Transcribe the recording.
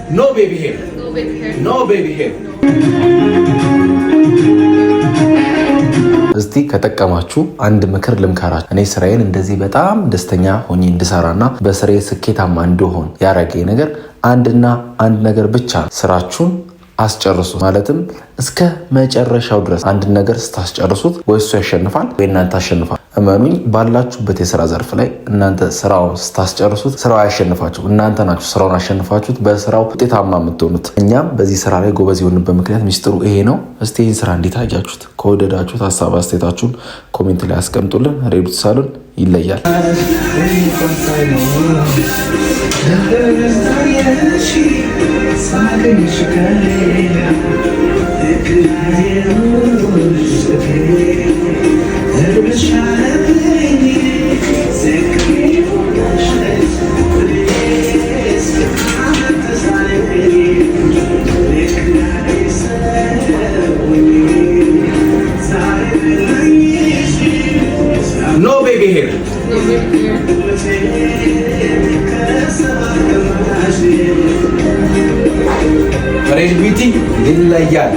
No baby hair. No baby hair. No baby hair. እስቲ ከተጠቀማችሁ አንድ ምክር ልምከራችሁ። እኔ ስራዬን እንደዚህ በጣም ደስተኛ ሆኜ እንድሰራና በስራዬ ስኬታማ እንድሆን ያረገኝ ነገር አንድ ነገር ብቻ፣ ስራችሁን አስጨርሱ። ማለትም እስከ መጨረሻው ድረስ አንድ ነገር ስታስጨርሱት ወይ እሱ ያሸንፋል ወይ እናንተ አሸንፋል። እመኑኝ፣ ባላችሁበት የስራ ዘርፍ ላይ እናንተ ስራውን ስታስጨርሱት ስራው አያሸንፋችሁ፣ እናንተ ናችሁ ስራውን አሸንፋችሁት በስራው ውጤታማ የምትሆኑት። እኛም በዚህ ስራ ላይ ጎበዝ የሆንበት ምክንያት ሚስጥሩ ይሄ ነው። እስቲ ይህን ስራ እንዴት አያችሁት? ከወደዳችሁት ሀሳብ አስተያየታችሁን ኮሜንት ላይ አስቀምጡልን። ሬዱት ሳሎን ይለያል። No baby hair. No baby hair. Red beauty ይለያል።